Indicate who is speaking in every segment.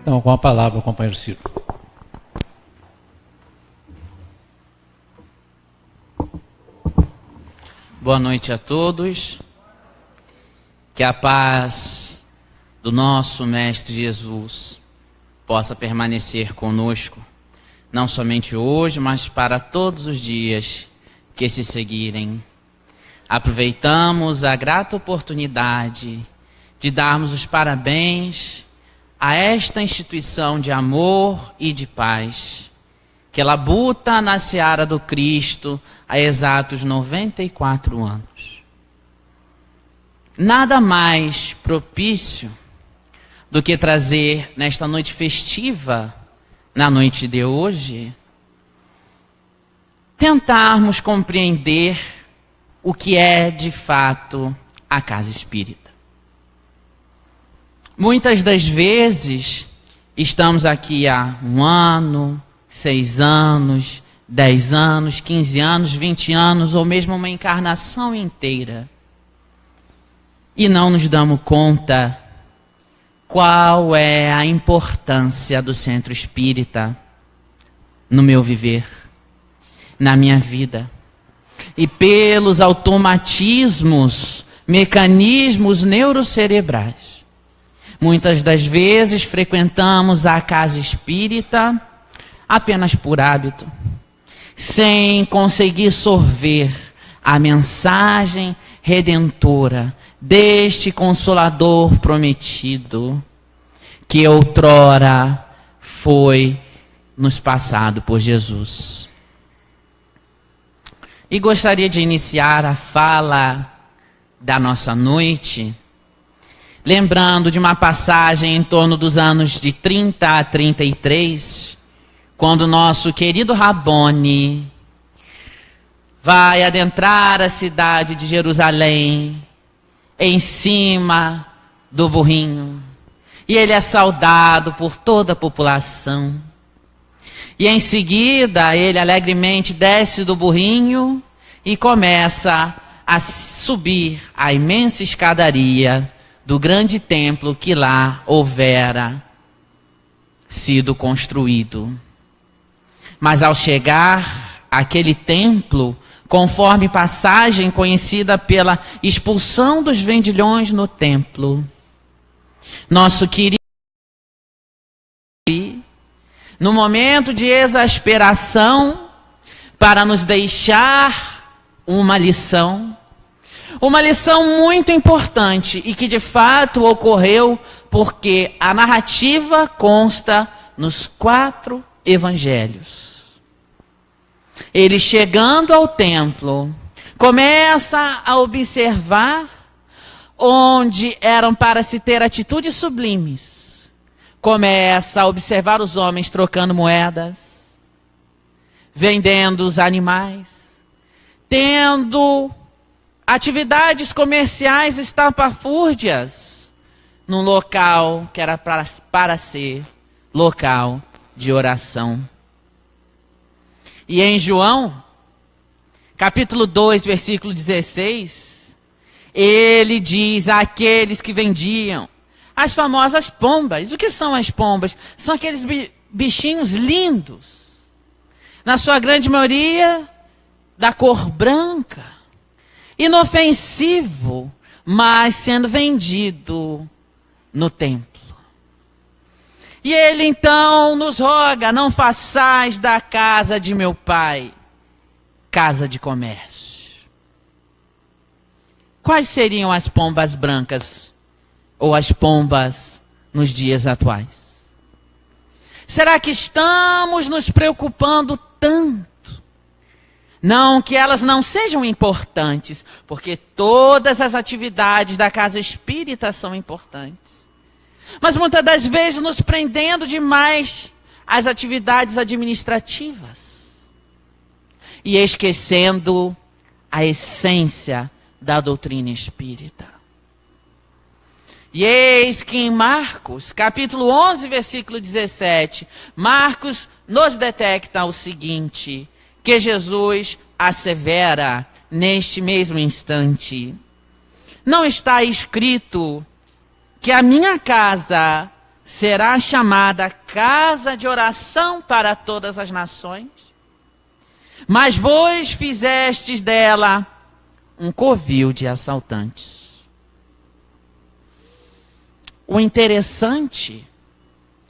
Speaker 1: Então, com a palavra, o companheiro Ciro.
Speaker 2: Boa noite a todos. Que a paz do nosso Mestre Jesus possa permanecer conosco, não somente hoje, mas para todos os dias que se seguirem. Aproveitamos a grata oportunidade de darmos os parabéns a esta instituição de amor e de paz, que labuta na seara do Cristo há exatos 94 anos. Nada mais propício do que trazer nesta noite festiva, na noite de hoje, tentarmos compreender o que é de fato a casa espírita. Muitas das vezes estamos aqui há 1 ano, 6 anos, 10 anos, 15 anos, 20 anos, ou mesmo uma encarnação inteira, e não nos damos conta qual é a importância do centro espírita no meu viver, na minha vida. E pelos automatismos, mecanismos neurocerebrais, muitas das vezes frequentamos a casa espírita apenas por hábito, sem conseguir sorver a mensagem redentora deste Consolador prometido, que outrora foi nos passado por Jesus. E gostaria de iniciar a fala da nossa noite lembrando de uma passagem em torno dos anos de 30 a 33, quando nosso querido Rabboni vai adentrar a cidade de Jerusalém em cima do burrinho. E ele é saudado por toda a população. E em seguida ele alegremente desce do burrinho e começa a subir a imensa escadaria do grande templo que lá houvera sido construído. Mas ao chegar àquele templo, conforme passagem conhecida pela expulsão dos vendilhões no templo, nosso querido, no momento de exasperação, para nos deixar uma lição muito importante e que de fato ocorreu porque a narrativa consta nos 4 evangelhos. Ele, chegando ao templo, começa a observar onde eram para se ter atitudes sublimes. Começa a observar os homens trocando moedas, vendendo os animais, tendo atividades comerciais estapafúrdias num local que era para ser local de oração. E em João, capítulo 2, versículo 16, ele diz àqueles que vendiam as famosas pombas. O que são as pombas? São aqueles bichinhos lindos, na sua grande maioria da cor branca, inofensivo, mas sendo vendido no templo. E ele então nos roga: não façais da casa de meu pai casa de comércio. Quais seriam as pombas brancas ou as pombas nos dias atuais? Será que estamos nos preocupando tanto? Não que elas não sejam importantes, porque todas as atividades da casa espírita são importantes. Mas muitas das vezes nos prendendo demais às atividades administrativas e esquecendo a essência da doutrina espírita. E eis que em Marcos, capítulo 11, versículo 17, Marcos nos detecta o seguinte, que Jesus assevera neste mesmo instante: não está escrito que a minha casa será chamada casa de oração para todas as nações, mas vós fizestes dela um covil de assaltantes. O interessante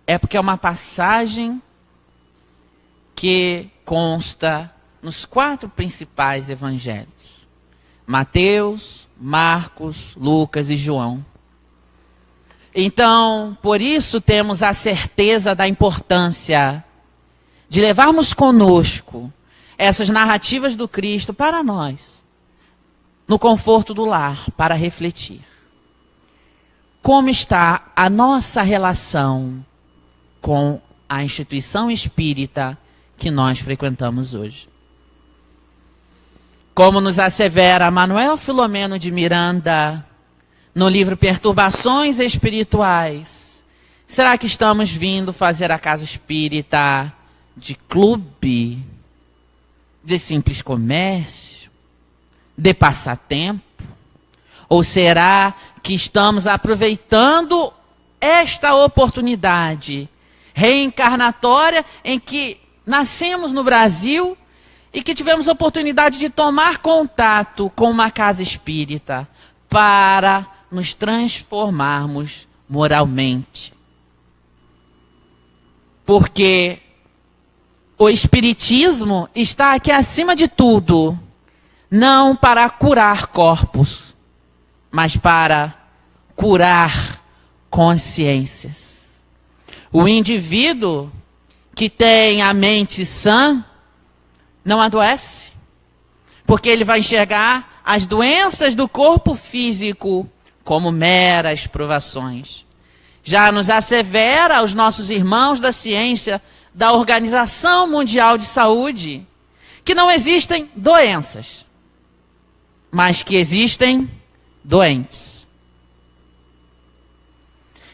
Speaker 2: é porque é uma passagem que consta nos 4 principais evangelhos: Mateus, Marcos, Lucas e João. Então, por isso temos a certeza da importância de levarmos conosco essas narrativas do Cristo para nós, no conforto do lar, para refletir. Como está a nossa relação com a instituição espírita que nós frequentamos hoje? Como nos assevera Manuel Filomeno de Miranda, no livro Perturbações Espirituais, será que estamos vindo fazer a casa espírita de clube, de simples comércio, de passatempo? Ou será que estamos aproveitando esta oportunidade reencarnatória em que nascemos no Brasil e que tivemos a oportunidade de tomar contato com uma casa espírita para nos transformarmos moralmente? Porque o Espiritismo está aqui acima de tudo, não para curar corpos, mas para curar consciências. O indivíduo que tem a mente sã não adoece, porque ele vai enxergar as doenças do corpo físico como meras provações. Já nos assevera os nossos irmãos da ciência da Organização Mundial de Saúde que não existem doenças, mas que existem doentes.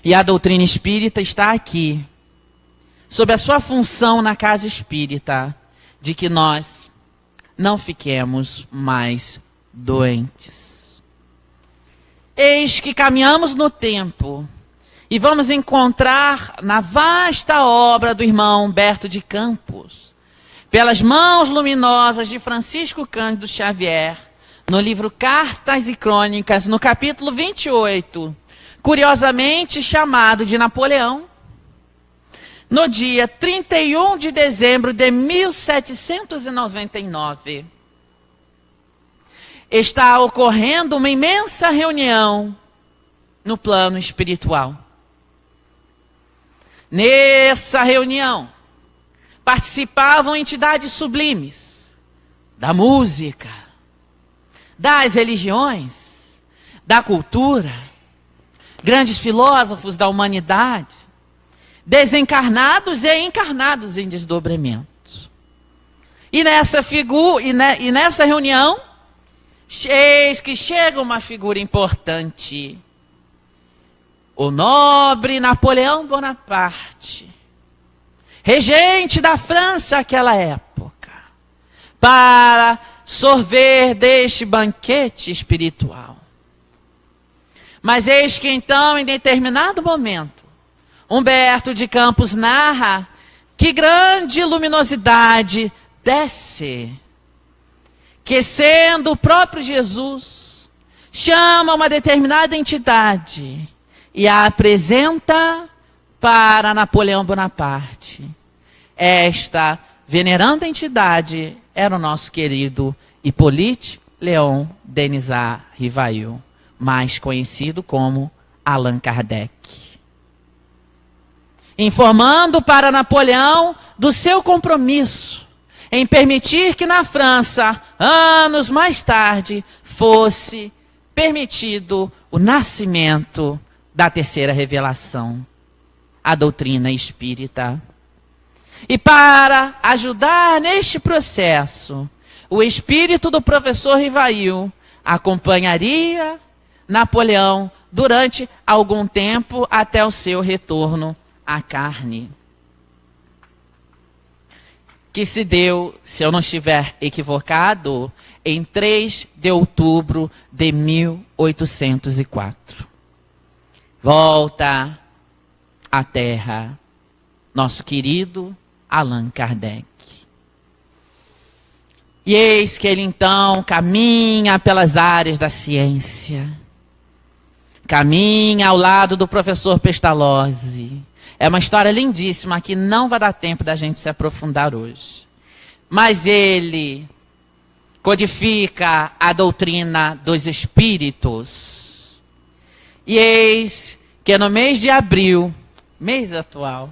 Speaker 2: E a doutrina espírita está aqui, sob a sua função na casa espírita, de que nós não fiquemos mais doentes. Eis que caminhamos no tempo e vamos encontrar na vasta obra do irmão Humberto de Campos, pelas mãos luminosas de Francisco Cândido Xavier, no livro Cartas e Crônicas, no capítulo 28, curiosamente chamado de Napoleão, no dia 31 de dezembro de 1799, está ocorrendo uma imensa reunião no plano espiritual. Nessa reunião, participavam entidades sublimes da música, das religiões, da cultura, grandes filósofos da humanidade, desencarnados e encarnados em desdobramentos. E nessa reunião, eis que chega uma figura importante, o nobre Napoleão Bonaparte, regente da França naquela época, para sorver deste banquete espiritual. Mas eis que então, em determinado momento, Humberto de Campos narra que grande luminosidade desce, que sendo o próprio Jesus, chama uma determinada entidade e a apresenta para Napoleão Bonaparte. Esta veneranda entidade era o nosso querido Hippolyte Léon Denisard Rivail, mais conhecido como Allan Kardec. Informando para Napoleão do seu compromisso em permitir que na França, anos mais tarde, fosse permitido o nascimento da terceira revelação, a doutrina espírita. E para ajudar neste processo, o espírito do professor Rivail acompanharia Napoleão durante algum tempo até o seu retorno à carne, que se deu, se eu não estiver equivocado, em 3 de outubro de 1804. Volta à Terra, nosso querido Allan Kardec. E eis que ele então caminha pelas áreas da ciência, caminha ao lado do professor Pestalozzi. É uma história lindíssima que não vai dar tempo da gente se aprofundar hoje. Mas ele codifica a doutrina dos espíritos. E eis que no mês de abril, mês atual,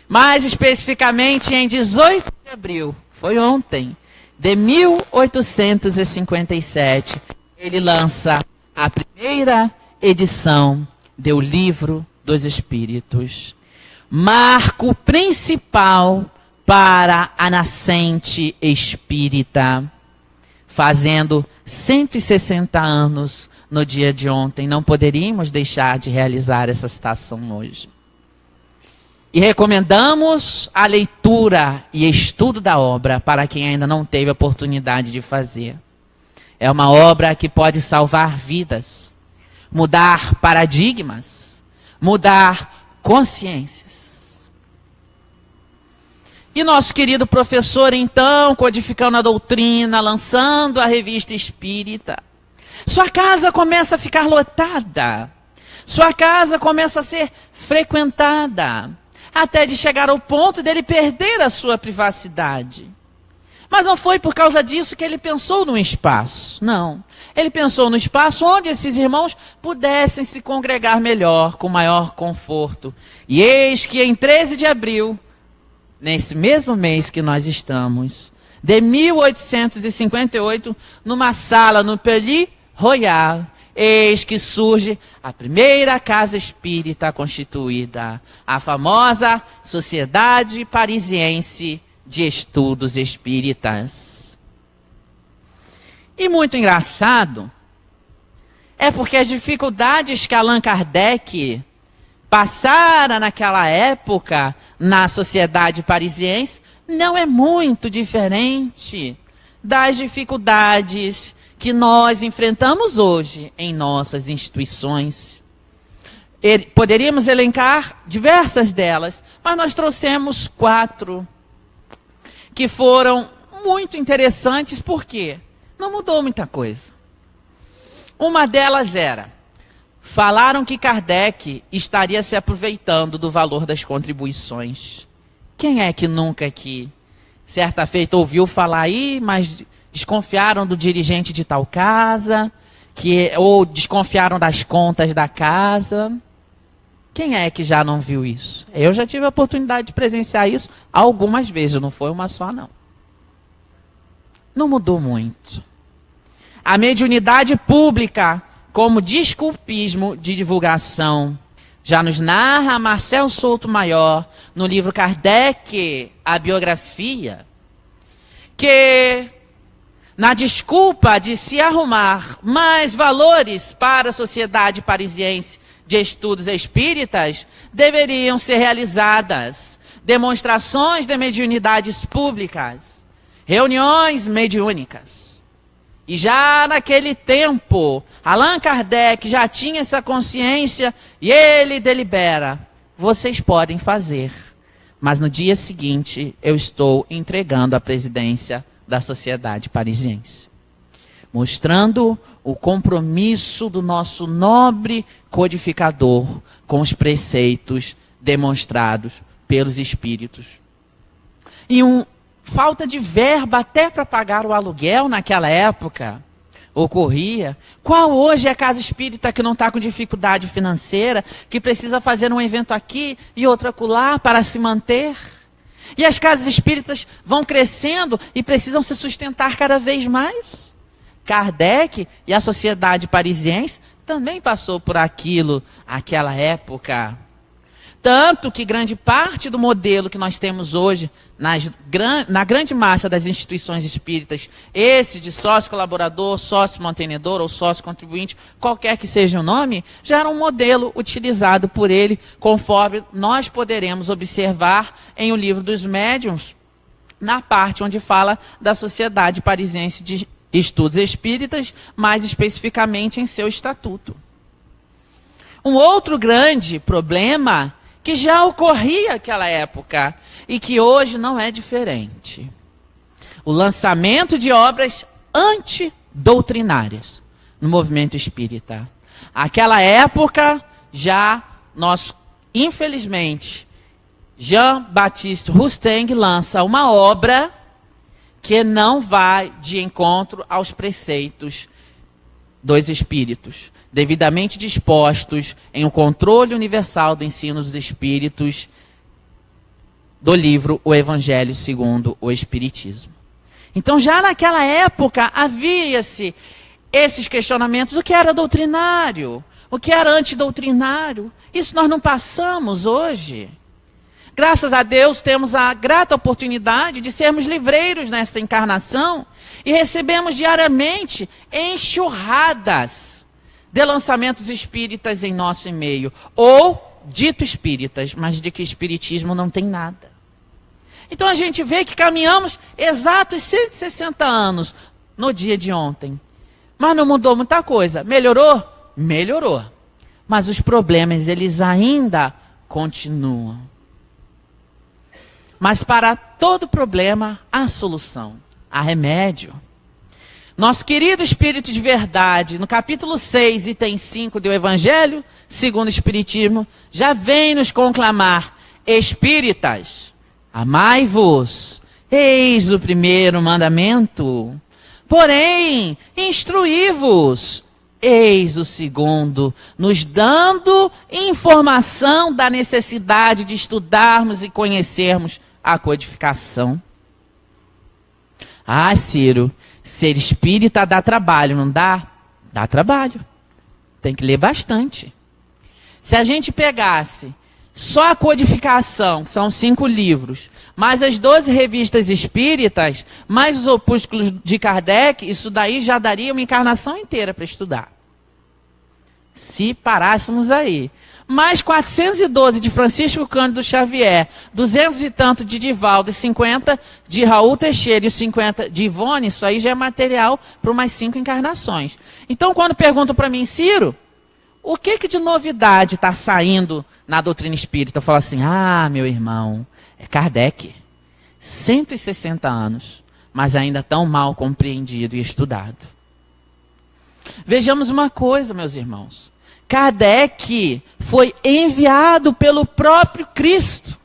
Speaker 2: mais especificamente em 18 de abril, foi ontem, de 1857, ele lança a primeira edição do Livro dos Espíritos. Marco principal para a nascente espírita, fazendo 160 anos no dia de ontem. Não poderíamos deixar de realizar essa citação hoje. E recomendamos a leitura e estudo da obra para quem ainda não teve a oportunidade de fazer. É uma obra que pode salvar vidas, mudar paradigmas, mudar consciências. E nosso querido professor, então, codificando a doutrina, lançando a revista espírita, sua casa começa a ficar lotada, sua casa começa a ser frequentada, até de chegar ao ponto dele perder a sua privacidade. Mas não foi por causa disso que ele pensou num espaço, não. Ele pensou no espaço onde esses irmãos pudessem se congregar melhor, com maior conforto. E eis que em 13 de abril, nesse mesmo mês que nós estamos, de 1858, numa sala no Palais Royal, eis que surge a primeira casa espírita constituída, a famosa Sociedade Parisiense de Estudos Espíritas. E muito engraçado é porque as dificuldades que Allan Kardec passara naquela época na Sociedade Parisiense não é muito diferente das dificuldades que nós enfrentamos hoje em nossas instituições. Poderíamos elencar diversas delas, mas nós trouxemos 4 que foram muito interessantes, porque não mudou muita coisa. Uma delas era, falaram que Kardec estaria se aproveitando do valor das contribuições. Quem é que nunca aqui, certa feita, ouviu falar aí, mas desconfiaram do dirigente de tal casa, ou desconfiaram das contas da casa? Quem é que já não viu isso? Eu já tive a oportunidade de presenciar isso algumas vezes, não foi uma só não. Não mudou muito. A mediunidade pública, como desculpismo de divulgação, já nos narra Marcel Souto Maior, no livro Kardec, a biografia, que na desculpa de se arrumar mais valores para a Sociedade Parisiense de Estudos Espíritas, deveriam ser realizadas demonstrações de mediunidades públicas, reuniões mediúnicas. E já naquele tempo, Allan Kardec já tinha essa consciência e ele delibera: vocês podem fazer, mas no dia seguinte eu estou entregando a presidência da Sociedade Parisiense, mostrando o compromisso do nosso nobre codificador com os preceitos demonstrados pelos espíritos. E falta de verba até para pagar o aluguel naquela época ocorria. Qual hoje é a casa espírita que não está com dificuldade financeira, que precisa fazer um evento aqui e outro acolá para se manter? E as casas espíritas vão crescendo e precisam se sustentar cada vez mais. Kardec e a Sociedade Parisiense também passou por aquela época. Tanto que grande parte do modelo que nós temos hoje, na grande massa das instituições espíritas, esse de sócio colaborador, sócio mantenedor ou sócio contribuinte, qualquer que seja o nome, já era um modelo utilizado por ele, conforme nós poderemos observar em O Livro dos Médiuns, na parte onde fala da Sociedade Parisiense de Estudos Espíritas, mais especificamente em seu estatuto. Um outro grande problema que já ocorria naquela época e que hoje não é diferente. O lançamento de obras antidoutrinárias no movimento espírita. Aquela época, já nós, infelizmente, Jean-Baptiste Rusteng lança uma obra que não vai de encontro aos preceitos dos espíritos, devidamente dispostos em um controle universal do ensino dos espíritos do livro O Evangelho segundo o Espiritismo. Então, já naquela época, havia-se esses questionamentos: o que era doutrinário? O que era antidoutrinário? Isso nós não passamos hoje. Graças a Deus, temos a grata oportunidade de sermos livreiros nesta encarnação e recebemos diariamente enxurradas de lançamentos espíritas em nosso meio, ou dito espíritas, mas de que espiritismo não tem nada. Então a gente vê que caminhamos exatos 160 anos no dia de ontem. Mas não mudou muita coisa. Melhorou? Melhorou. Mas os problemas, eles ainda continuam. Mas para todo problema, há solução, há remédio. Nosso querido Espírito de Verdade, no capítulo 6, item 5 do Evangelho, segundo o Espiritismo, já vem nos conclamar: espíritas, amai-vos, eis o primeiro mandamento. Porém, instruí-vos, eis o segundo, nos dando informação da necessidade de estudarmos e conhecermos a codificação. Ah, Ciro, ser espírita dá trabalho, não dá? Dá trabalho. Tem que ler bastante. Se a gente pegasse só a codificação, que são 5 livros, mais as 12 revistas espíritas, mais os opúsculos de Kardec, isso daí já daria uma encarnação inteira para estudar. Se parássemos aí. Mais 412 de Francisco Cândido Xavier, 200 e tanto de Divaldo, 50 de Raul Teixeira e 50 de Ivone, isso aí já é material para umas 5 encarnações. Então, quando perguntam para mim: Ciro, o que de novidade está saindo na doutrina espírita? Eu falo assim: ah, meu irmão, é Kardec. 160 anos, mas ainda tão mal compreendido e estudado. Vejamos uma coisa, meus irmãos. Kardec foi enviado pelo próprio Cristo.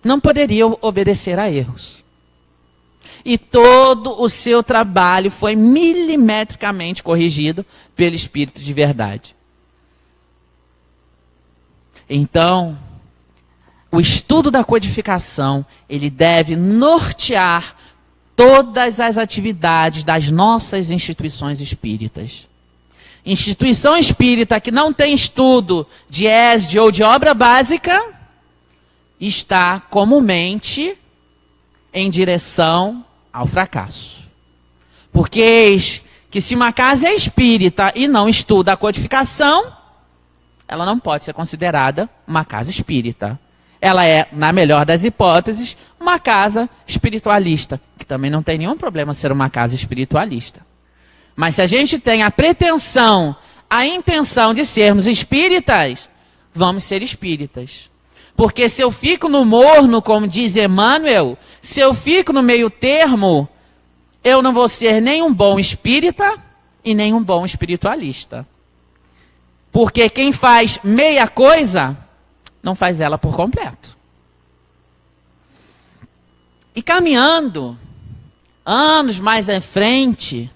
Speaker 2: Não poderia obedecer a erros. E todo o seu trabalho foi milimetricamente corrigido pelo Espírito de Verdade. Então, o estudo da codificação, ele deve nortear todas as atividades das nossas instituições espíritas. Instituição espírita que não tem estudo de ESD ou de obra básica, está comumente em direção ao fracasso. Porque eis que se uma casa é espírita e não estuda a codificação, ela não pode ser considerada uma casa espírita. Ela é, na melhor das hipóteses, uma casa espiritualista, que também não tem nenhum problema ser uma casa espiritualista. Mas se a gente tem a pretensão, a intenção de sermos espíritas, vamos ser espíritas. Porque se eu fico no morno, como diz Emmanuel, se eu fico no meio termo, eu não vou ser nem um bom espírita e nem um bom espiritualista. Porque quem faz meia coisa, não faz ela por completo. E caminhando, anos mais à frente,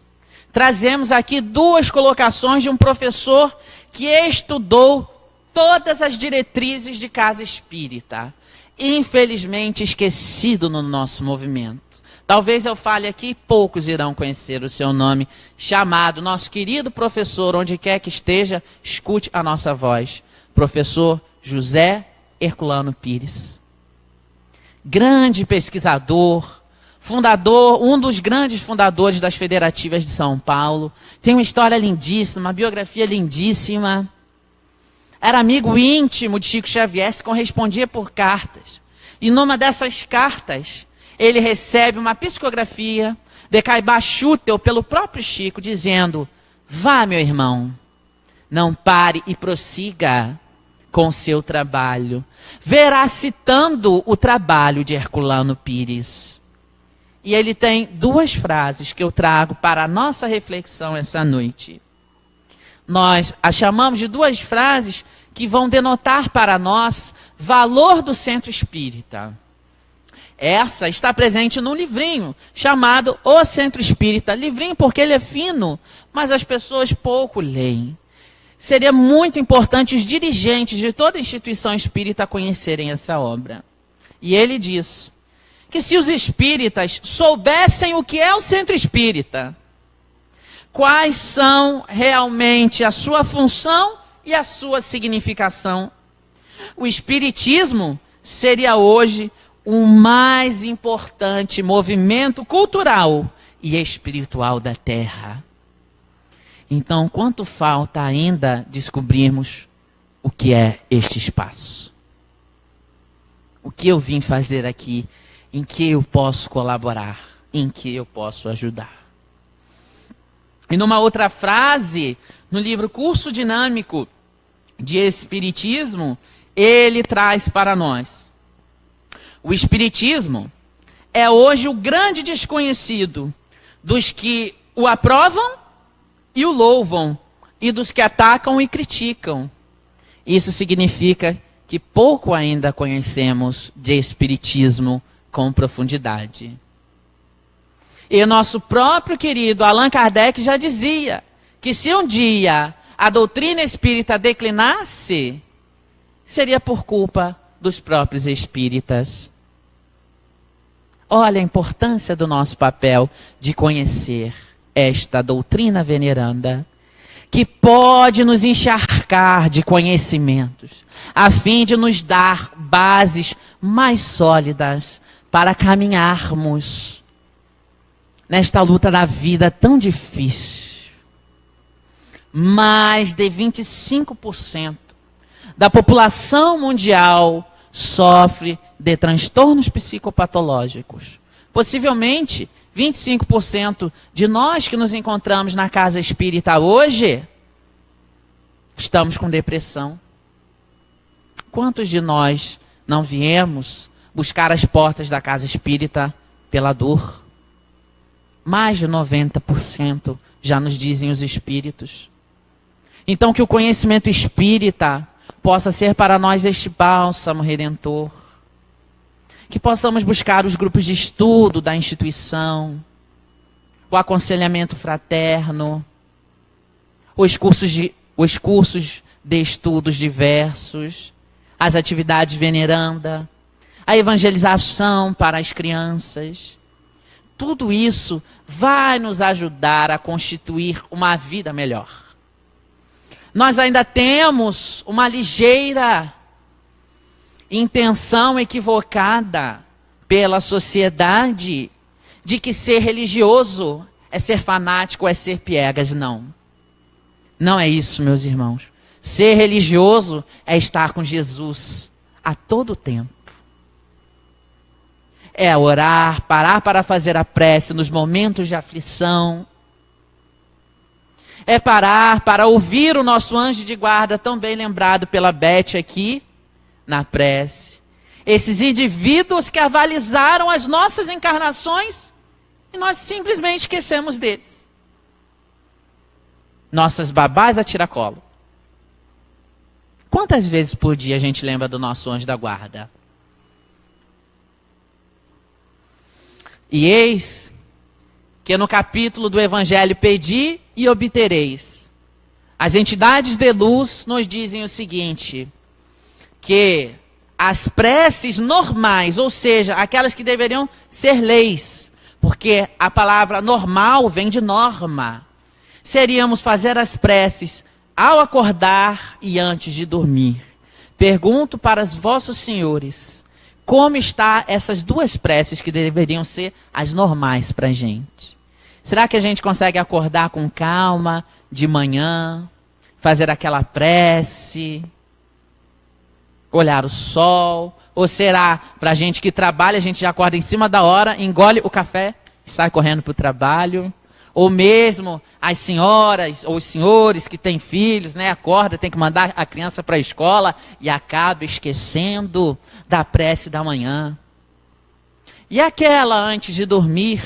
Speaker 2: trazemos aqui 2 colocações de um professor que estudou todas as diretrizes de casa espírita. Infelizmente esquecido no nosso movimento. Talvez eu fale aqui, poucos irão conhecer o seu nome, chamado, nosso querido professor, onde quer que esteja, escute a nossa voz. Professor José Herculano Pires. Grande pesquisador, fundador, um dos grandes fundadores das Federativas de São Paulo. Tem uma história lindíssima, uma biografia lindíssima. Era amigo íntimo de Chico Xavier, se correspondia por cartas. E numa dessas cartas, ele recebe uma psicografia de Caibá Schutel pelo próprio Chico, dizendo: vá, meu irmão, não pare e prossiga. com seu trabalho. Verá citando o trabalho de Herculano Pires. E ele tem duas frases que eu trago para a nossa reflexão essa noite. Nós a chamamos de duas frases que vão denotar para nós valor do centro espírita. Essa está presente num livrinho chamado O Centro Espírita. Livrinho porque ele é fino, mas as pessoas pouco leem. Seria muito importante os dirigentes de toda instituição espírita conhecerem essa obra. E ele diz que se os espíritas soubessem o que é o centro espírita, quais são realmente a sua função e a sua significação, o espiritismo seria hoje o mais importante movimento cultural e espiritual da Terra. Então, quanto falta ainda descobrirmos o que é este espaço? O que eu vim fazer aqui? Em que eu posso colaborar? Em que eu posso ajudar? E numa outra frase, no livro Curso Dinâmico de Espiritismo, ele traz para nós: o Espiritismo é hoje o grande desconhecido dos que o aprovam e o louvam, e dos que atacam e criticam. Isso significa que pouco ainda conhecemos de Espiritismo com profundidade. E nosso próprio querido Allan Kardec já dizia que se um dia a doutrina espírita declinasse, seria por culpa dos próprios espíritas. Olha a importância do nosso papel de conhecer esta doutrina veneranda, que pode nos encharcar de conhecimentos, a fim de nos dar bases mais sólidas para caminharmos nesta luta da vida tão difícil. Mais de 25% da população mundial sofre de transtornos psicopatológicos. Possivelmente, 25% de nós que nos encontramos na casa espírita hoje, estamos com depressão. Quantos de nós não viemos buscar as portas da casa espírita pela dor? Mais de 90% já nos dizem os espíritos. Então que o conhecimento espírita possa ser para nós este bálsamo redentor. Que possamos buscar os grupos de estudo da instituição, o aconselhamento fraterno, os cursos de estudos diversos, as atividades veneranda, a evangelização para as crianças. Tudo isso vai nos ajudar a constituir uma vida melhor. Nós ainda temos uma ligeira intenção equivocada pela sociedade de que ser religioso é ser fanático, é ser piegas. Não. Não é isso, meus irmãos. Ser religioso é estar com Jesus a todo tempo. É orar, parar para fazer a prece nos momentos de aflição. É parar para ouvir o nosso anjo de guarda, tão bem lembrado pela Beth aqui, na prece. Esses indivíduos que avalizaram as nossas encarnações e nós simplesmente esquecemos deles. Nossas babás a tiracolo. Quantas vezes por dia a gente lembra do nosso anjo da guarda? E eis que no capítulo do Evangelho pedi e obtereis. As entidades de luz nos dizem o seguinte, que as preces normais, ou seja, aquelas que deveriam ser leis, porque a palavra normal vem de norma, seríamos fazer as preces ao acordar e antes de dormir. Pergunto para os vossos senhores, como está essas duas preces que deveriam ser as normais para a gente? Será que a gente consegue acordar com calma de manhã, fazer aquela prece, olhar o sol? Ou será, para a gente que trabalha, a gente já acorda em cima da hora, engole o café e sai correndo para o trabalho? Ou mesmo as senhoras ou os senhores que têm filhos, né? Acorda, tem que mandar a criança para a escola e acaba esquecendo da prece da manhã. E aquela antes de dormir?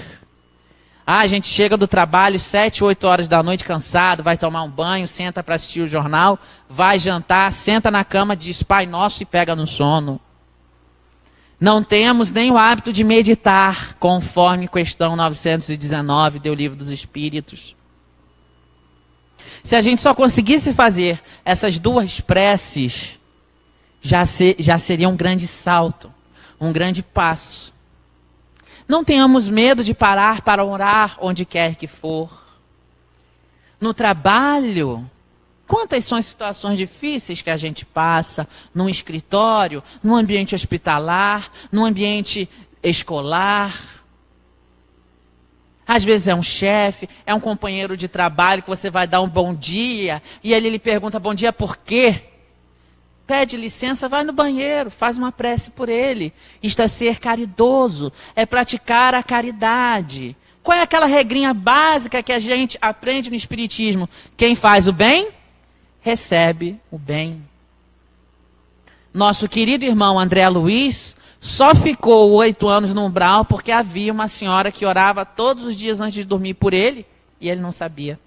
Speaker 2: A gente chega do trabalho 7, 8 horas da noite cansado, vai tomar um banho, senta para assistir o jornal, vai jantar, senta na cama, diz Pai Nosso e pega no sono. Não temos nem o hábito de meditar, conforme questão 919 do Livro dos Espíritos. Se a gente só conseguisse fazer essas duas preces, já seria um grande salto, um grande passo. Não tenhamos medo de parar para orar onde quer que for. No trabalho, quantas são as situações difíceis que a gente passa, num escritório, num ambiente hospitalar, num ambiente escolar. Às vezes é um chefe, é um companheiro de trabalho que você vai dar um bom dia, e ele lhe pergunta bom dia por quê? Pede licença, vai no banheiro, faz uma prece por ele. Isto é ser caridoso, é praticar a caridade. Qual é aquela regrinha básica que a gente aprende no Espiritismo? Quem faz o bem, recebe o bem. Nosso querido irmão André Luiz só ficou 8 anos no umbral porque havia uma senhora que orava todos os dias antes de dormir por ele e ele não sabia.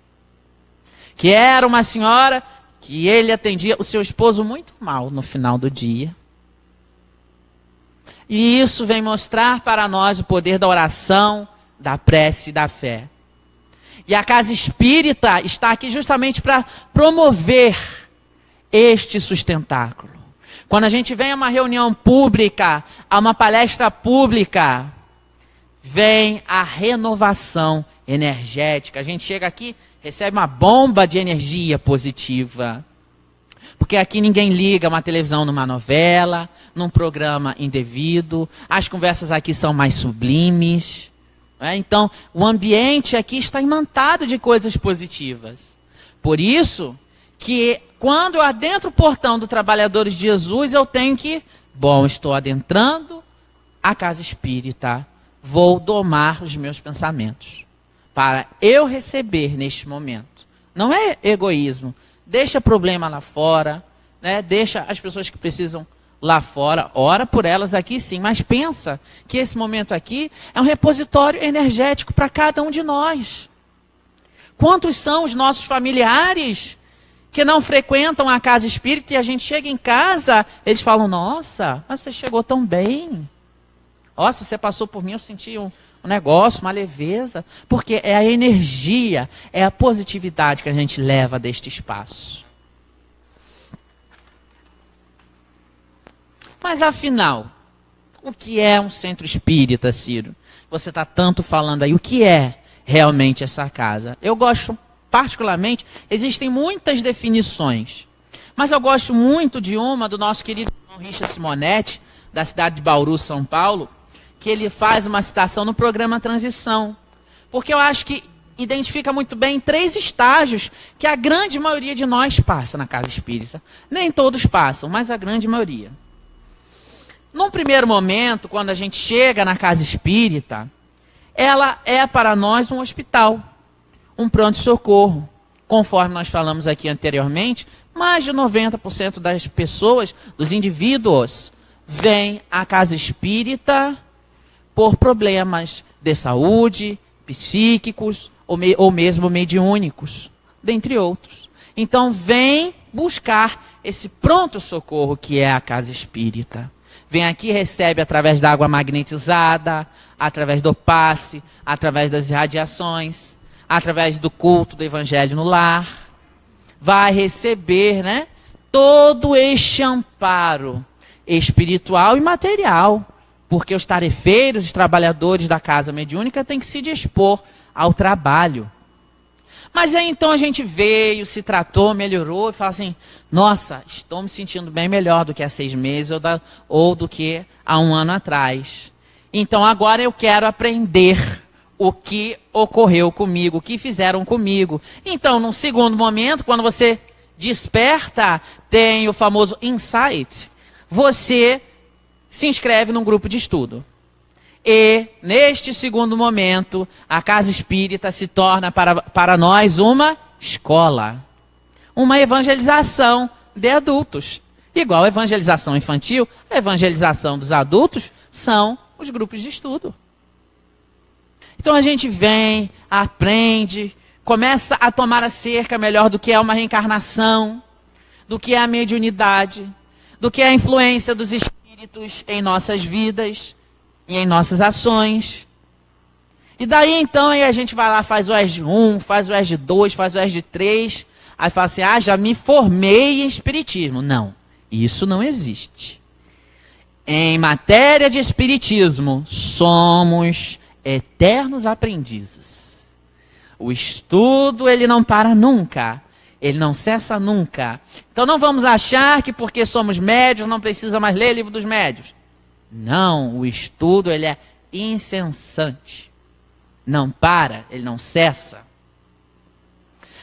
Speaker 2: Que era uma senhora que ele atendia o seu esposo muito mal no final do dia. E isso vem mostrar para nós o poder da oração, da prece e da fé. E a Casa Espírita está aqui justamente para promover este sustentáculo. Quando a gente vem a uma reunião pública, a uma palestra pública, vem a renovação energética. A gente chega aqui, recebe uma bomba de energia positiva. Porque aqui ninguém liga uma televisão numa novela, num programa indevido. As conversas aqui são mais sublimes. Então, o ambiente aqui está imantado de coisas positivas. Por isso que quando eu adentro o portão do Trabalhadores de Jesus, eu tenho que, estou adentrando a Casa Espírita, vou domar os meus pensamentos, para eu receber neste momento. Não é egoísmo, deixa problema lá fora, né? Deixa as pessoas que precisam lá fora, ora por elas aqui sim, mas pensa que esse momento aqui é um repositório energético para cada um de nós. Quantos são os nossos familiares que não frequentam a Casa Espírita e a gente chega em casa, eles falam, nossa, mas você chegou tão bem. Nossa, você passou por mim, eu senti um negócio, uma leveza. Porque é a energia, é a positividade que a gente leva deste espaço. Mas afinal, o que é um centro espírita, Ciro? Você está tanto falando aí, o que é realmente essa casa? Eu gosto, particularmente, existem muitas definições. Mas eu gosto muito de uma do nosso querido irmão Richard Simonetti, da cidade de Bauru, São Paulo, que ele faz uma citação no programa Transição. Porque eu acho que identifica muito bem 3 estágios que a grande maioria de nós passa na Casa Espírita. Nem todos passam, mas a grande maioria. Num primeiro momento, quando a gente chega na Casa Espírita, ela é para nós um hospital, um pronto-socorro. Conforme nós falamos aqui anteriormente, mais de 90% das pessoas, dos indivíduos, vêm à Casa Espírita por problemas de saúde, psíquicos ou mesmo mediúnicos, dentre outros. Então, vem buscar esse pronto-socorro que é a Casa Espírita. Vem aqui e recebe através da água magnetizada, através do passe, através das irradiações, através do culto do Evangelho no lar. Vai receber, né, todo este amparo espiritual e material. Porque os tarefeiros, os trabalhadores da casa mediúnica têm que se dispor ao trabalho. Mas aí então a gente veio, se tratou, melhorou e fala assim, nossa, estou me sentindo bem melhor do que há 6 meses ou do que há 1 ano atrás. Então agora eu quero aprender o que ocorreu comigo, o que fizeram comigo. Então, num segundo momento, quando você desperta, tem o famoso insight, você se inscreve num grupo de estudo. E, neste segundo momento, a casa espírita se torna para nós uma escola. Uma evangelização de adultos. Igual a evangelização infantil, a evangelização dos adultos são os grupos de estudo. Então a gente vem, aprende, começa a tomar a cerca melhor do que é uma reencarnação, do que é a mediunidade, do que é a influência dos espíritos em nossas vidas e em nossas ações. E daí então aí a gente vai lá, faz o ESD 1, faz o ESD 2, faz o ESD 3, aí fala assim, já me formei em espiritismo. Não, isso não existe. Em matéria de espiritismo, somos eternos aprendizes. O estudo, ele não para nunca. Ele não cessa nunca. Então não vamos achar que porque somos médios não precisa mais ler livro dos médios. Não, o estudo, ele é incessante. Não para, ele não cessa.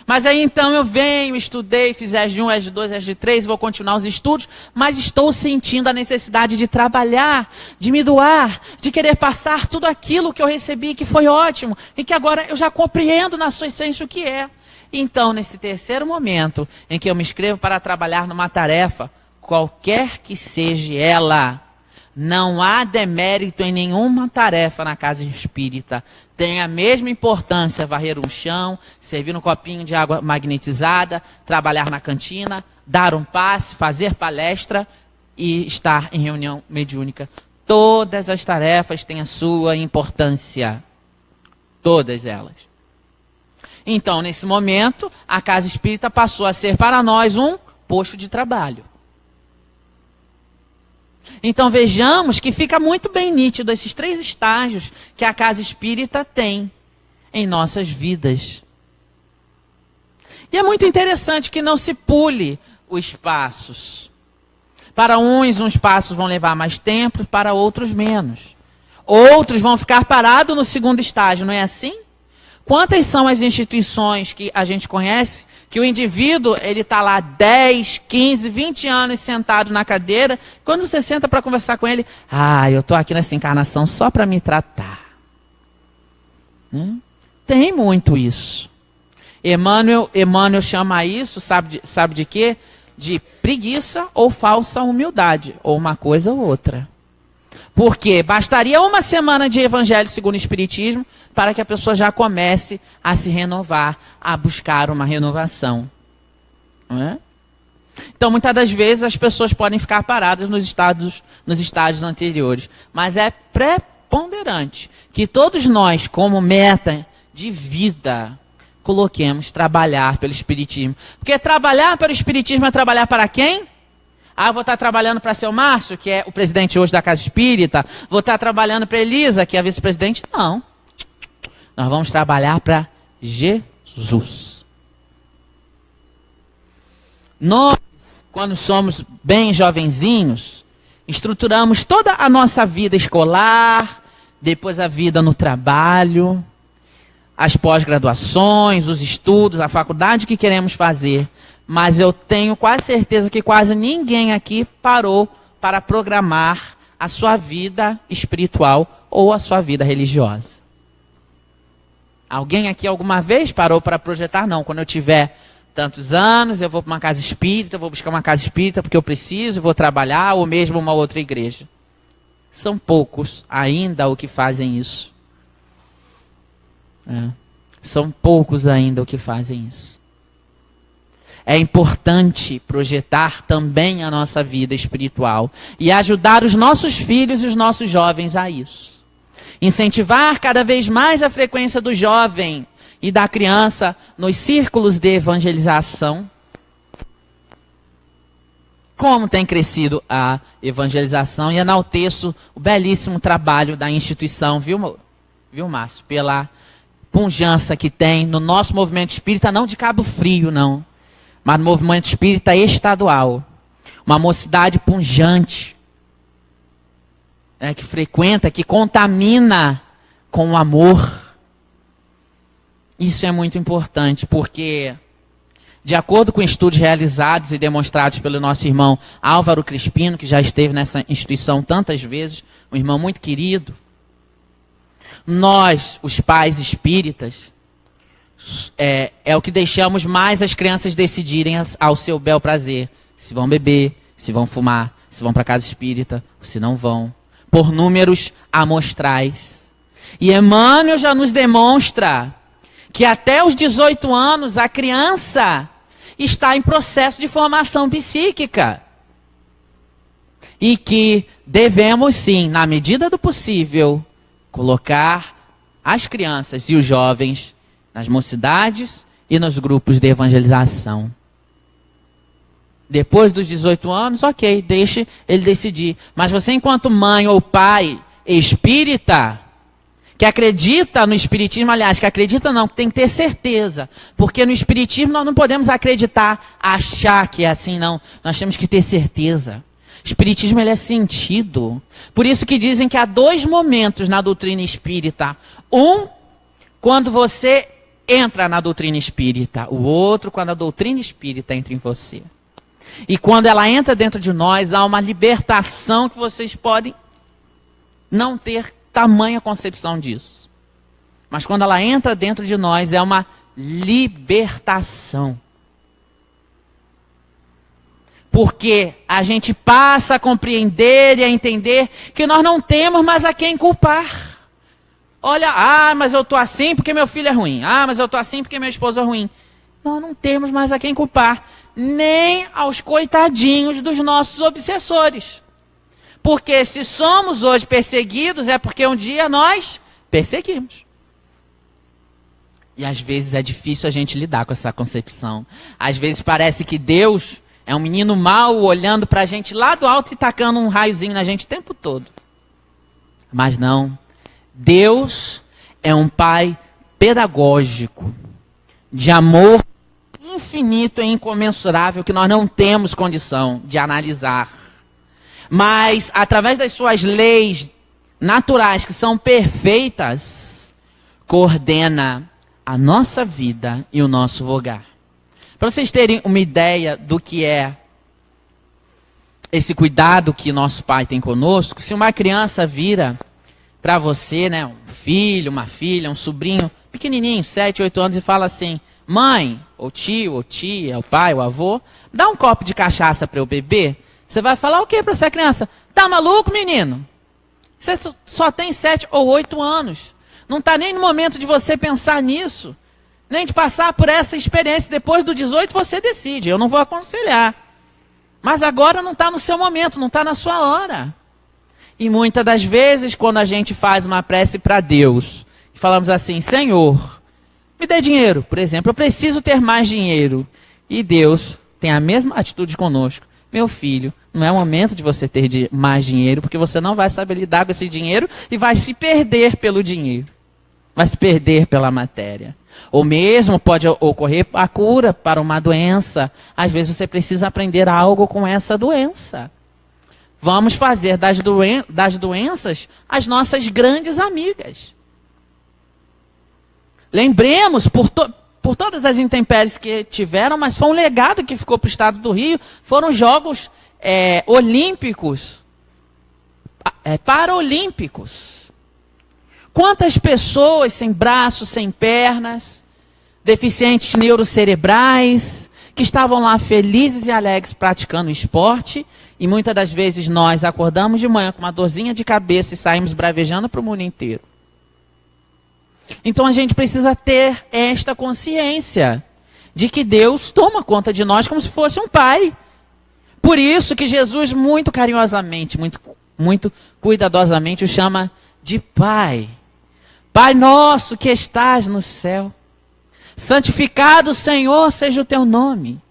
Speaker 2: Mas aí então eu venho, estudei, fiz ESD 1, ESD 2, ESD 3, vou continuar os estudos, mas estou sentindo a necessidade de trabalhar, de me doar, de querer passar tudo aquilo que eu recebi, que foi ótimo, e que agora eu já compreendo na sua essência o que é. Então, nesse terceiro momento em que eu me inscrevo para trabalhar numa tarefa, qualquer que seja ela, não há demérito em nenhuma tarefa na casa espírita. Tem a mesma importância varrer um chão, servir um copinho de água magnetizada, trabalhar na cantina, dar um passe, fazer palestra e estar em reunião mediúnica. Todas as tarefas têm a sua importância. Todas elas. Então, nesse momento, a casa espírita passou a ser para nós um posto de trabalho. Então vejamos que fica muito bem nítido esses 3 estágios que a casa espírita tem em nossas vidas. E é muito interessante que não se pule os passos. Para uns passos vão levar mais tempo, para outros menos. Outros vão ficar parados no segundo estágio, não é assim? Quantas são as instituições que a gente conhece, que o indivíduo, ele está lá 10, 15, 20 anos sentado na cadeira, quando você senta para conversar com ele, eu estou aqui nessa encarnação só para me tratar. Tem muito isso. Emmanuel chama isso, sabe de quê? De preguiça ou falsa humildade, ou uma coisa ou outra. Porque bastaria uma semana de Evangelho segundo o Espiritismo para que a pessoa já comece a se renovar, a buscar uma renovação. Não é? Então, muitas das vezes, as pessoas podem ficar paradas nos estágios anteriores. Mas é preponderante que todos nós, como meta de vida, coloquemos trabalhar pelo Espiritismo. Porque trabalhar pelo Espiritismo é trabalhar para quem? Eu vou estar trabalhando para seu Márcio, que é o presidente hoje da Casa Espírita. Vou estar trabalhando para Elisa, que é a vice-presidente. Não. Nós vamos trabalhar para Jesus. Nós, quando somos bem jovenzinhos, estruturamos toda a nossa vida escolar, depois a vida no trabalho, as pós-graduações, os estudos, a faculdade que queremos fazer. Mas eu tenho quase certeza que quase ninguém aqui parou para programar a sua vida espiritual ou a sua vida religiosa. Alguém aqui alguma vez parou para projetar? Não, quando eu tiver tantos anos, eu vou para uma casa espírita, vou buscar uma casa espírita porque eu preciso, vou trabalhar, ou mesmo uma outra igreja. São poucos ainda o que fazem isso. São poucos ainda o que fazem isso. É importante projetar também a nossa vida espiritual e ajudar os nossos filhos e os nossos jovens a isso. Incentivar cada vez mais a frequência do jovem e da criança nos círculos de evangelização. Como tem crescido a evangelização, e enalteço o belíssimo trabalho da instituição, viu Márcio? Pela pujança que tem no nosso movimento espírita, não de Cabo Frio, não. Mas no movimento espírita estadual. Uma mocidade pujante. Que frequenta, que contamina com o amor. Isso é muito importante, porque, de acordo com estudos realizados e demonstrados pelo nosso irmão Álvaro Crispino, que já esteve nessa instituição tantas vezes, um irmão muito querido, Nós, os pais espíritas, é o que deixamos mais as crianças decidirem ao seu bel prazer. Se vão beber, se vão fumar, se vão para casa espírita, ou se não vão. Por números amostrais. E Emmanuel já nos demonstra que até os 18 anos a criança está em processo de formação psíquica. E que devemos sim, na medida do possível, colocar as crianças e os jovens nas mocidades e nos grupos de evangelização. Depois dos 18 anos, ok, deixe ele decidir. Mas você, enquanto mãe ou pai espírita, que acredita no espiritismo, aliás, que acredita não, que tem que ter certeza. Porque no espiritismo nós não podemos acreditar, achar que é assim, não. Nós temos que ter certeza. O espiritismo, ele é sentido. Por isso que dizem que há 2 momentos na doutrina espírita. Um, quando você entra na doutrina espírita. O outro, quando a doutrina espírita entra em você. E quando ela entra dentro de nós, há uma libertação que vocês podem não ter tamanha concepção disso. Mas quando ela entra dentro de nós, é uma libertação. Porque a gente passa a compreender e a entender que nós não temos mais a quem culpar. Olha, mas eu estou assim porque meu filho é ruim. Mas eu estou assim porque meu esposo é ruim. Nós não temos mais a quem culpar. Nem aos coitadinhos dos nossos obsessores. Porque se somos hoje perseguidos, é porque um dia nós perseguimos. E às vezes é difícil a gente lidar com essa concepção. Às vezes parece que Deus é um menino mau olhando para a gente lá do alto e tacando um raiozinho na gente o tempo todo. Mas não. Deus é um pai pedagógico, de amor infinito e incomensurável, que nós não temos condição de analisar. Mas, através das suas leis naturais, que são perfeitas, coordena a nossa vida e o nosso vogar. Para vocês terem uma ideia do que é esse cuidado que nosso Pai tem conosco, se uma criança vira para você, né, um filho, uma filha, um sobrinho pequenininho, 7, 8 anos, e fala assim: mãe, ou tio, ou tia, o pai, o avô, dá um copo de cachaça para eu beber. Você vai falar o quê para essa criança? Tá maluco, menino? Você só tem 7 ou 8 anos. Não está nem no momento de você pensar nisso. Nem de passar por essa experiência. Depois do 18 você decide. Eu não vou aconselhar. Mas agora não está no seu momento, não está na sua hora. E muitas das vezes, quando a gente faz uma prece para Deus, e falamos assim: Senhor, me dê dinheiro, por exemplo, eu preciso ter mais dinheiro. E Deus tem a mesma atitude conosco. Meu filho, não é o momento de você ter mais dinheiro, porque você não vai saber lidar com esse dinheiro e vai se perder pelo dinheiro. Vai se perder pela matéria. Ou mesmo pode ocorrer a cura para uma doença. Às vezes você precisa aprender algo com essa doença. Vamos fazer das doenças as nossas grandes amigas. Lembremos, por todas as intempéries que tiveram, mas foi um legado que ficou para o estado do Rio, foram Jogos Olímpicos, Paralímpicos. Quantas pessoas sem braços, sem pernas, deficientes neurocerebrais, que estavam lá felizes e alegres praticando esporte, e muitas das vezes nós acordamos de manhã com uma dorzinha de cabeça e saímos bravejando para o mundo inteiro. Então a gente precisa ter esta consciência de que Deus toma conta de nós como se fosse um pai. Por isso que Jesus muito carinhosamente, muito cuidadosamente o chama de Pai. Pai nosso que estás no céu, santificado, Senhor, seja o teu nome.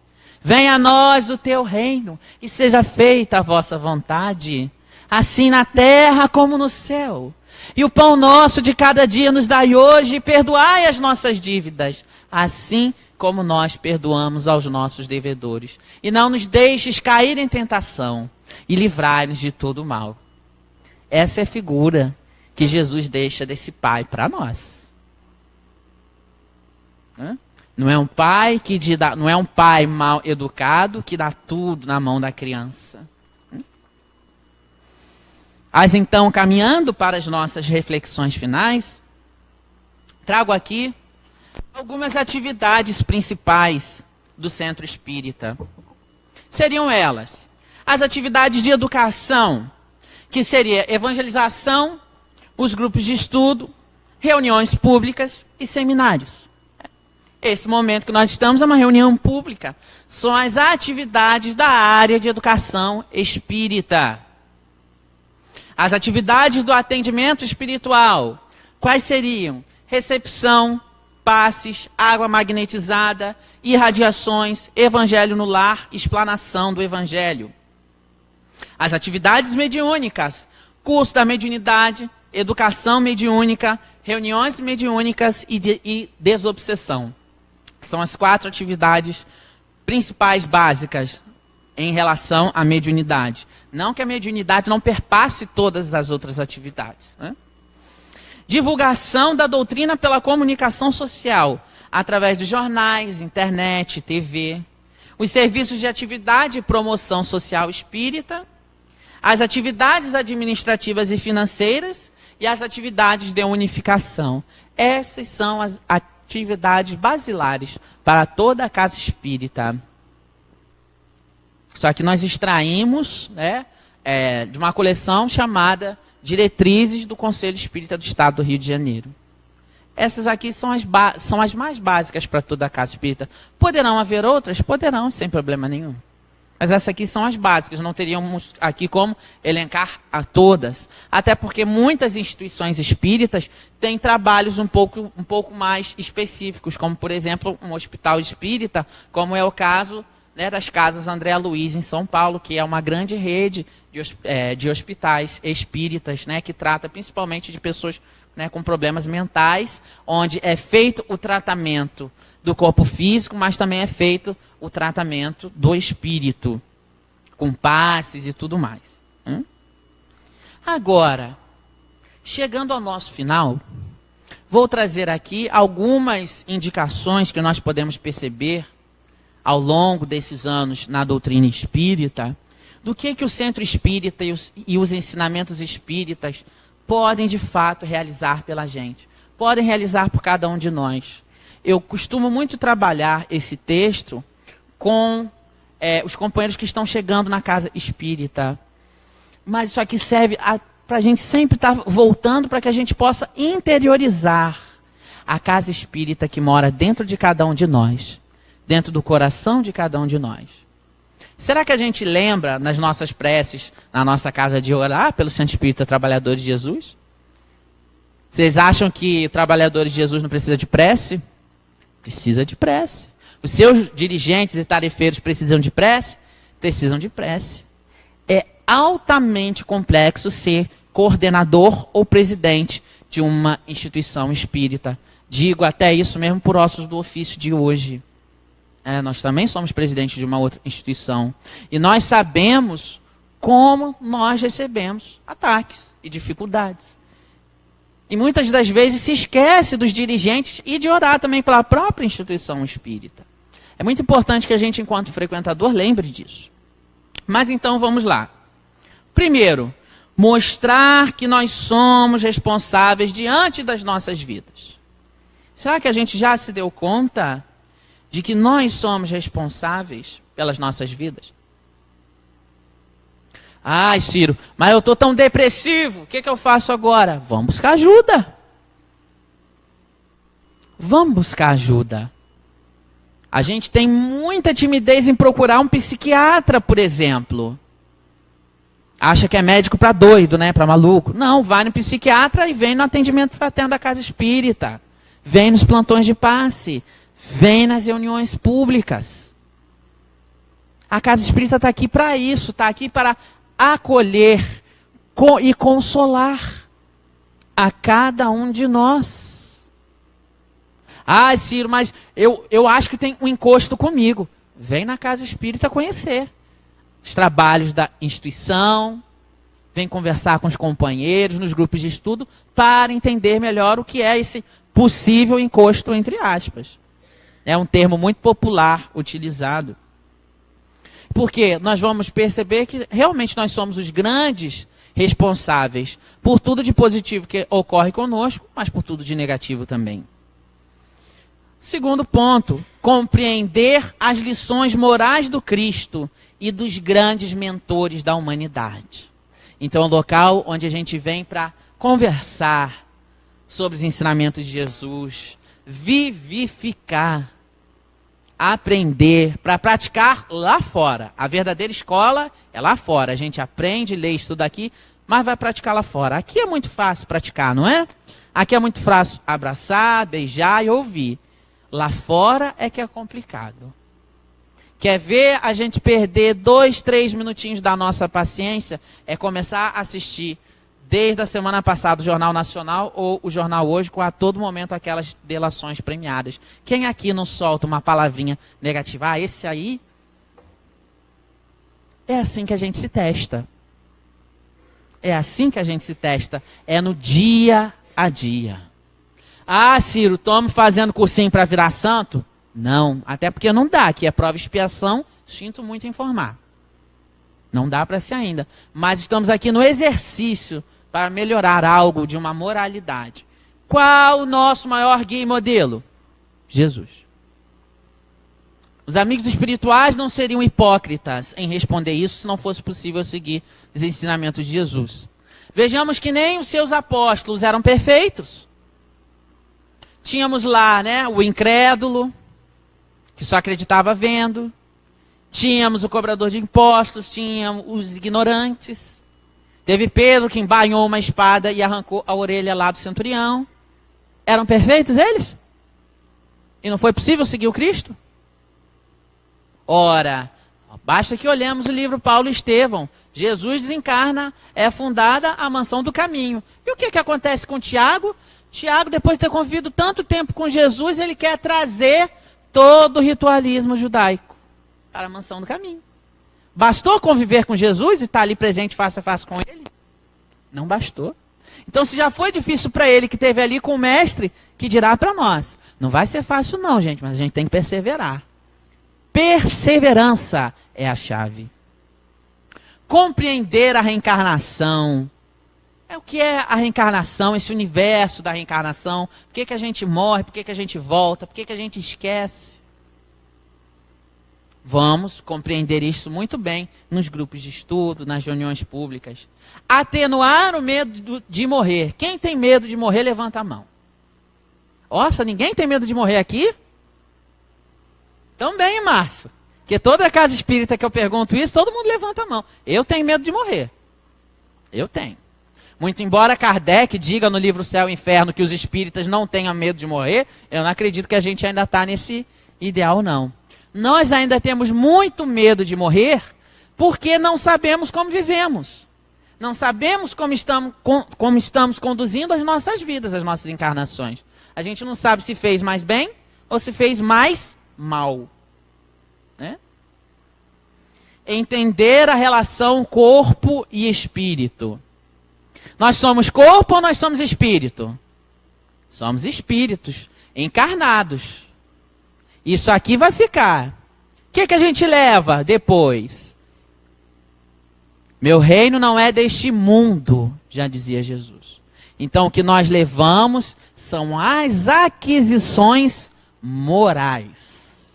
Speaker 2: Venha a nós o teu reino e seja feita a vossa vontade, assim na terra como no céu. E o pão nosso de cada dia nos dai hoje, e perdoai as nossas dívidas, assim como nós perdoamos aos nossos devedores. E não nos deixes cair em tentação, e livrai-nos de todo o mal. Essa é a figura que Jesus deixa desse pai para nós. Não é um pai não é um pai mal educado que dá tudo na mão da criança. Mas então, caminhando para as nossas reflexões finais, trago aqui algumas atividades principais do Centro Espírita. Seriam elas as atividades de educação, que seria evangelização, os grupos de estudo, reuniões públicas e seminários. Esse momento que nós estamos é uma reunião pública. São as atividades da área de educação espírita. As atividades do atendimento espiritual, quais seriam? Recepção, passes, água magnetizada, irradiações, evangelho no lar, explanação do evangelho. As atividades mediúnicas, curso da mediunidade, educação mediúnica, reuniões mediúnicas e desobsessão. São as 4 atividades principais básicas em relação à mediunidade. Não que a mediunidade não perpasse todas as outras atividades, né? Divulgação da doutrina pela comunicação social, através de jornais, internet, TV. Os serviços de atividade e promoção social espírita. As atividades administrativas e financeiras e as atividades de unificação. Essas são as atividades basilares para toda a casa espírita. Só que nós extraímos, né, de uma coleção chamada Diretrizes do Conselho Espírita do Estado do Rio de Janeiro. Essas aqui são as mais básicas para toda a casa espírita. Poderão haver outras? Poderão, sem problema nenhum. Mas essas aqui são as básicas, não teríamos aqui como elencar a todas. Até porque muitas instituições espíritas têm trabalhos um pouco mais específicos, como, por exemplo, um hospital espírita, como é o caso, né, das Casas André Luiz, em São Paulo, que é uma grande rede de hospitais espíritas, né, que trata principalmente de pessoas, né, com problemas mentais, onde é feito o tratamento do corpo físico, mas também é feito o tratamento do espírito, com passes e tudo mais. Agora, chegando ao nosso final, vou trazer aqui algumas indicações que nós podemos perceber ao longo desses anos na doutrina espírita, do que o centro espírita e os ensinamentos espíritas podem de fato realizar pela gente, podem realizar por cada um de nós. Eu costumo muito trabalhar esse texto com os companheiros que estão chegando na casa espírita. Mas isso aqui serve para a gente sempre estar voltando para que a gente possa interiorizar a casa espírita que mora dentro de cada um de nós, dentro do coração de cada um de nós. Será que a gente lembra nas nossas preces, na nossa casa de orar pelo Centro Espírita Trabalhadores de Jesus? Vocês acham que Trabalhadores de Jesus não precisa de prece? Precisa de prece. Os seus dirigentes e tarefeiros precisam de prece? Precisam de prece. É altamente complexo ser coordenador ou presidente de uma instituição espírita. Digo até isso mesmo por ossos do ofício de hoje. Nós também somos presidentes de uma outra instituição. E nós sabemos como nós recebemos ataques e dificuldades. E muitas das vezes se esquece dos dirigentes e de orar também pela própria instituição espírita. É muito importante que a gente, enquanto frequentador, lembre disso. Mas então vamos lá. Primeiro, mostrar que nós somos responsáveis diante das nossas vidas. Será que a gente já se deu conta de que nós somos responsáveis pelas nossas vidas? Ai, Ciro, mas eu estou tão depressivo, o que eu faço agora? Vamos buscar ajuda. Vamos buscar ajuda. A gente tem muita timidez em procurar um psiquiatra, por exemplo. Acha que é médico para doido, né? Para maluco. Não, vai no psiquiatra e vem no atendimento fraterno da casa espírita. Vem nos plantões de passe. Vem nas reuniões públicas. A casa espírita está aqui para isso, está aqui para acolher e consolar a cada um de nós. Ah, Ciro, mas eu acho que tem um encosto comigo. Vem na casa espírita conhecer os trabalhos da instituição, vem conversar com os companheiros nos grupos de estudo para entender melhor o que é esse possível encosto, entre aspas. É um termo muito popular utilizado. Porque nós vamos perceber que realmente nós somos os grandes responsáveis por tudo de positivo que ocorre conosco, mas por tudo de negativo também. Segundo ponto, compreender as lições morais do Cristo e dos grandes mentores da humanidade. Então, é um local onde a gente vem para conversar sobre os ensinamentos de Jesus, vivificar, aprender, para praticar lá fora. A verdadeira escola é lá fora. A gente aprende, lê, estuda aqui, mas vai praticar lá fora. Aqui é muito fácil praticar, não é? Aqui é muito fácil abraçar, beijar e ouvir. Lá fora é que é complicado. Quer ver a gente perder 2, 3 minutinhos da nossa paciência? É começar a assistir desde a semana passada o Jornal Nacional ou o Jornal Hoje, com a todo momento aquelas delações premiadas. Quem aqui não solta uma palavrinha negativa? Ah, esse aí... É assim que a gente se testa. É assim que a gente se testa. É no dia a dia. Ah, Ciro, estamos fazendo cursinho para virar santo? Não, até porque não dá, aqui é prova e expiação, sinto muito informar. Não dá para ser ainda. Mas estamos aqui no exercício para melhorar algo de uma moralidade. Qual o nosso maior guia e modelo? Jesus. Os amigos espirituais não seriam hipócritas em responder isso se não fosse possível seguir os ensinamentos de Jesus. Vejamos que nem os seus apóstolos eram perfeitos. Tínhamos lá, né, o incrédulo, que só acreditava vendo. Tínhamos o cobrador de impostos, tínhamos os ignorantes. Teve Pedro que embainhou uma espada e arrancou a orelha lá do centurião. Eram perfeitos eles? E não foi possível seguir o Cristo? Ora, basta que olhemos o livro Paulo e Estevão. Jesus desencarna, é fundada a mansão do caminho. E o que acontece com Tiago? Tiago, depois de ter convivido tanto tempo com Jesus, ele quer trazer todo o ritualismo judaico para a mansão do caminho. Bastou conviver com Jesus e estar ali presente face a face com ele? Não bastou. Então, se já foi difícil para ele que esteve ali com o mestre, que dirá para nós? Não vai ser fácil não, gente, mas a gente tem que perseverar. Perseverança é a chave. Compreender a reencarnação. O que é a reencarnação, esse universo da reencarnação? Por que a gente morre? Por que a gente volta? Por que a gente esquece? Vamos compreender isso muito bem nos grupos de estudo, nas reuniões públicas. Atenuar o medo de morrer. Quem tem medo de morrer, levanta a mão. Nossa, ninguém tem medo de morrer aqui? Também, Márcio. Porque toda casa espírita que eu pergunto isso, todo mundo levanta a mão. Eu tenho medo de morrer. Eu tenho. Muito embora Kardec diga no livro Céu e Inferno que os espíritas não tenham medo de morrer, eu não acredito que a gente ainda está nesse ideal, não. Nós ainda temos muito medo de morrer porque não sabemos como vivemos. Não sabemos como estamos conduzindo as nossas vidas, as nossas encarnações. A gente não sabe se fez mais bem ou se fez mais mal. Né? Entender a relação corpo e espírito. Nós somos corpo ou nós somos espírito? Somos espíritos encarnados. Isso aqui vai ficar. O que a gente leva depois? Meu reino não é deste mundo, já dizia Jesus. Então o que nós levamos são as aquisições morais.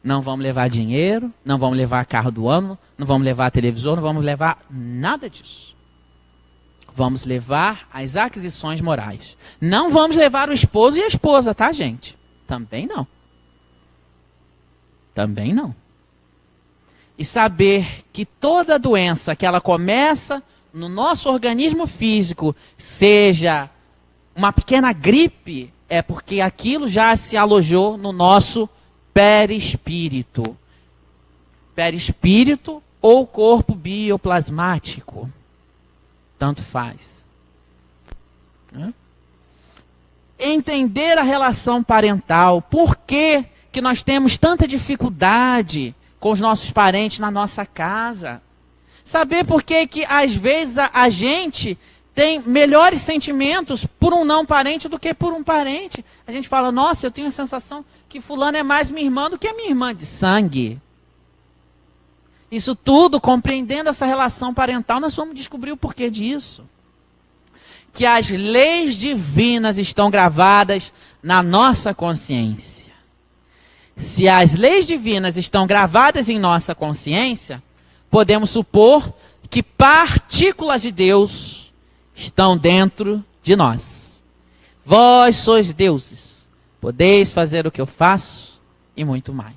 Speaker 2: Não vamos levar dinheiro, não vamos levar carro do ano, não vamos levar televisor, não vamos levar nada disso. Vamos levar as aquisições morais. Não vamos levar o esposo e a esposa, tá, gente? Também não. Também não. E saber que toda doença que ela começa no nosso organismo físico, seja uma pequena gripe, é porque aquilo já se alojou no nosso perispírito. Perispírito ou corpo bioplasmático. Tanto faz. Né? Entender a relação parental. Por que nós temos tanta dificuldade com os nossos parentes na nossa casa? Saber por que às vezes a gente tem melhores sentimentos por um não parente do que por um parente. A gente fala, nossa, eu tenho a sensação que fulano é mais minha irmã do que a minha irmã de sangue. Isso tudo, compreendendo essa relação parental, nós vamos descobrir o porquê disso. Que as leis divinas estão gravadas na nossa consciência. Se as leis divinas estão gravadas em nossa consciência, podemos supor que partículas de Deus estão dentro de nós. Vós sois deuses, podeis fazer o que eu faço e muito mais.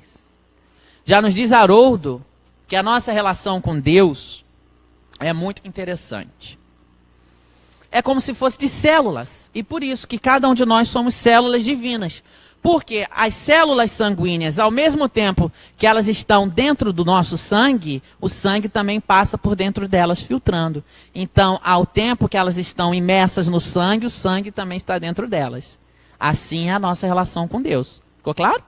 Speaker 2: Já nos diz Haroldo que a nossa relação com Deus é muito interessante. É como se fosse de células, e por isso que cada um de nós somos células divinas. Porque as células sanguíneas, ao mesmo tempo que elas estão dentro do nosso sangue, o sangue também passa por dentro delas, filtrando. Então, ao tempo que elas estão imersas no sangue, o sangue também está dentro delas. Assim é a nossa relação com Deus. Ficou claro?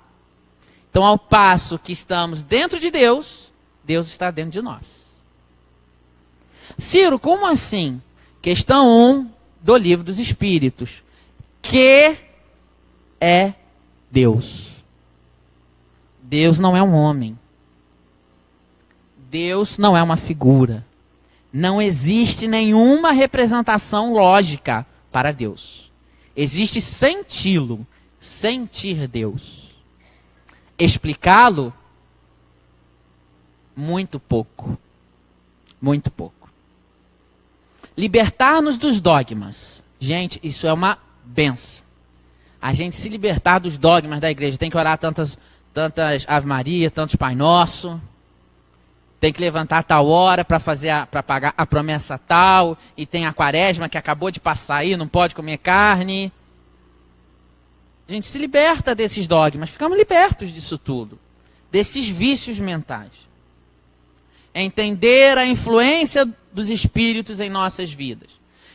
Speaker 2: Então, ao passo que estamos dentro de Deus, Deus está dentro de nós. Ciro, como assim? Questão 1 do Livro dos Espíritos. Que é Deus? Deus não é um homem. Deus não é uma figura. Não existe nenhuma representação lógica para Deus. Existe senti-lo, sentir Deus. Explicá-lo? Muito pouco. Muito pouco. Libertar-nos dos dogmas. Gente, isso é uma benção. A gente se libertar dos dogmas da igreja. Tem que orar tantas Ave Maria, tantos Pai Nosso. Tem que levantar tal hora para pagar a promessa tal. E tem a quaresma que acabou de passar aí, não pode comer carne. A gente se liberta desses dogmas. Ficamos libertos disso tudo. Desses vícios mentais. Entender a influência dos espíritos em nossas vidas.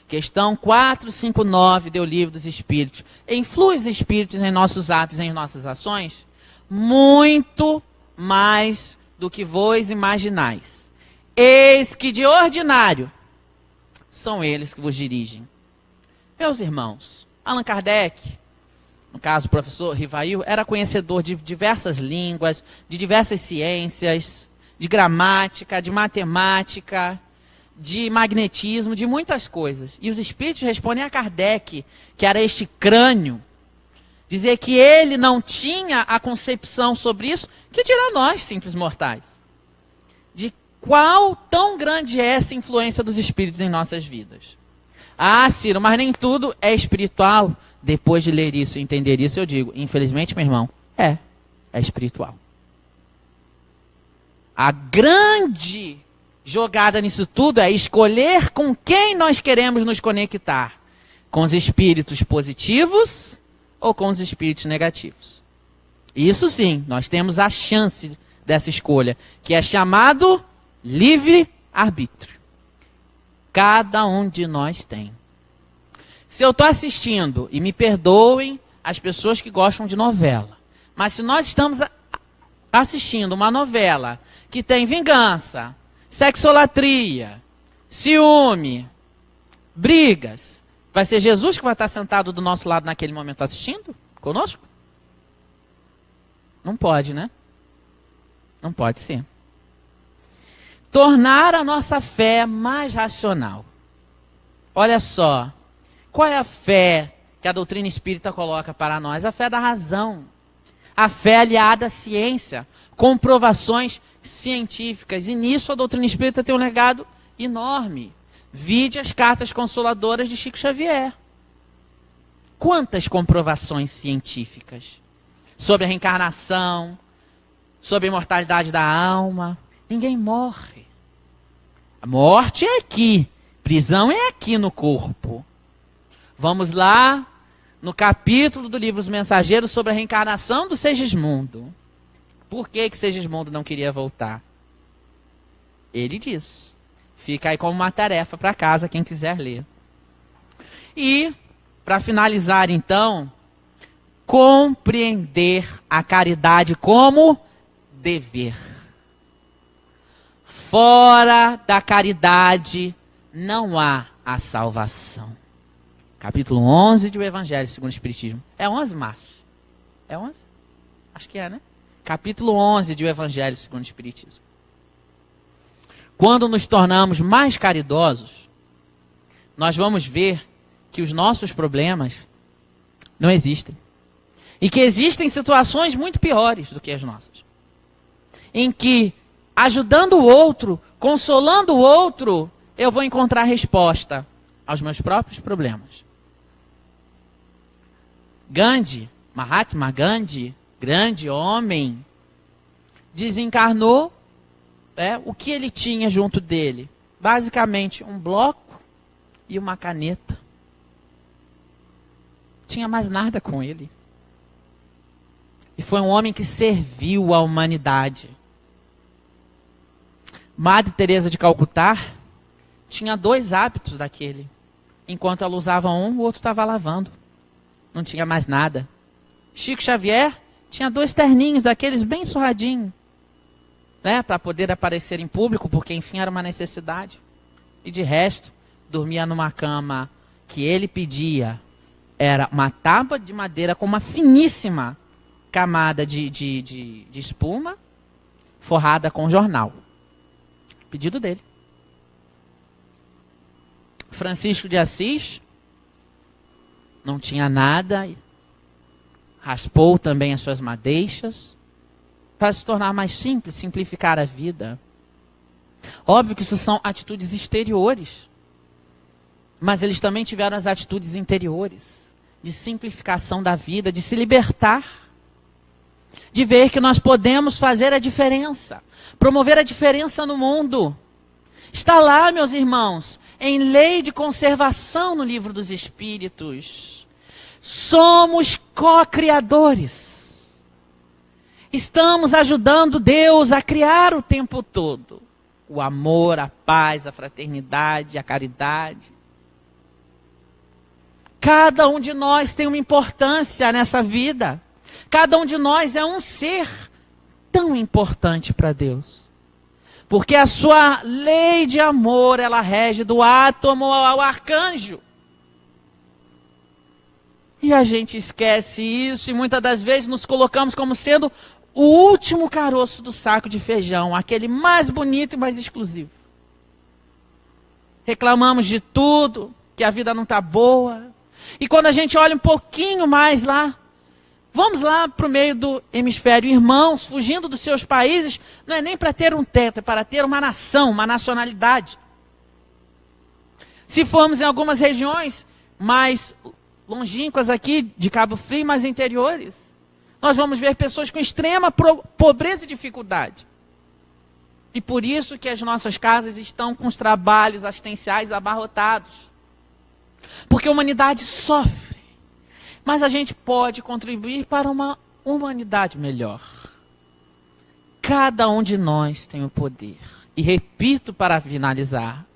Speaker 2: Questão 459 do Livro dos Espíritos. Influi os espíritos em nossos atos e em nossas ações? Muito mais do que vos imaginais. Eis que de ordinário são eles que vos dirigem. Meus irmãos, Allan Kardec, no caso o professor Rivail, era conhecedor de diversas línguas, de diversas ciências, de gramática, de matemática, de magnetismo, de muitas coisas. E os espíritos respondem a Kardec, que era este crânio, dizer que ele não tinha a concepção sobre isso, que dirá nós, simples mortais. De qual tão grande é essa influência dos espíritos em nossas vidas. Ah, Ciro, mas nem tudo é espiritual. Depois de ler isso e entender isso, eu digo, infelizmente, meu irmão, é espiritual. A grande jogada nisso tudo é escolher com quem nós queremos nos conectar. Com os espíritos positivos ou com os espíritos negativos. Isso sim, nós temos a chance dessa escolha, que é chamado livre-arbítrio. Cada um de nós tem. Se eu estou assistindo, e me perdoem as pessoas que gostam de novela, mas se nós estamos assistindo uma novela que tem vingança, sexolatria, ciúme, brigas, vai ser Jesus que vai estar sentado do nosso lado naquele momento assistindo conosco? Não pode, né? Não pode ser. Tornar a nossa fé mais racional. Olha só, qual é a fé que a doutrina espírita coloca para nós? A fé da razão. A fé aliada à ciência, comprovações científicas. E nisso a doutrina espírita tem um legado enorme. Vide as cartas consoladoras de Chico Xavier. Quantas comprovações científicas sobre a reencarnação, sobre a imortalidade da alma. Ninguém morre. A morte é aqui, prisão é aqui no corpo. Vamos lá no capítulo do livro Os Mensageiros sobre a reencarnação do Segismundo. Por que Segismundo não queria voltar? Ele diz. Fica aí como uma tarefa para casa, quem quiser ler. E, para finalizar então, compreender a caridade como dever. Fora da caridade não há a salvação. Capítulo 11 do Evangelho segundo o Espiritismo. É 11, Márcio? É 11? Acho que é, né? Capítulo 11 do Evangelho segundo o Espiritismo. Quando nos tornamos mais caridosos, nós vamos ver que os nossos problemas não existem. E que existem situações muito piores do que as nossas. Em que, ajudando o outro, consolando o outro, eu vou encontrar resposta aos meus próprios problemas. Gandhi, Mahatma Gandhi, grande homem, desencarnou. O que ele tinha junto dele? Basicamente, um bloco e uma caneta. Tinha mais nada com ele. E foi um homem que serviu à humanidade. Madre Teresa de Calcutá tinha 2 hábitos daquele. Enquanto ela usava um, o outro estava lavando. Não tinha mais nada. Chico Xavier tinha 2 terninhos daqueles bem surradinhos. Para poder aparecer em público, porque enfim era uma necessidade. E de resto, dormia numa cama que ele pedia. Era uma tábua de madeira com uma finíssima camada de espuma, forrada com jornal. Pedido dele. Francisco de Assis não tinha nada, raspou também as suas madeixas, para se tornar mais simples, simplificar a vida. Óbvio que isso são atitudes exteriores, mas eles também tiveram as atitudes interiores, de simplificação da vida, de se libertar, de ver que nós podemos fazer a diferença, promover a diferença no mundo. Está lá, meus irmãos, em lei de conservação no Livro dos Espíritos. Somos co-criadores. Estamos ajudando Deus a criar o tempo todo. O amor, a paz, a fraternidade, a caridade. Cada um de nós tem uma importância nessa vida. Cada um de nós é um ser tão importante para Deus. Porque a sua lei de amor, ela rege do átomo ao arcanjo. E a gente esquece isso e muitas das vezes nos colocamos como sendo o último caroço do saco de feijão, aquele mais bonito e mais exclusivo. Reclamamos de tudo, que a vida não está boa. E quando a gente olha um pouquinho mais lá, vamos lá para o meio do hemisfério, irmãos, fugindo dos seus países, não é nem para ter um teto, é para ter uma nação, uma nacionalidade. Se formos em algumas regiões mais longínquas aqui, de Cabo Frio, mais interiores, nós vamos ver pessoas com extrema pobreza e dificuldade. E por isso que as nossas casas estão com os trabalhos assistenciais abarrotados. Porque a humanidade sofre. Mas a gente pode contribuir para uma humanidade melhor. Cada um de nós tem o poder. E repito para finalizar.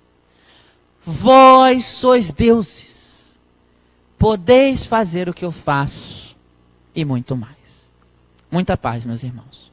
Speaker 2: Vós sois deuses. Podeis fazer o que eu faço. E muito mais. Muita paz, meus irmãos.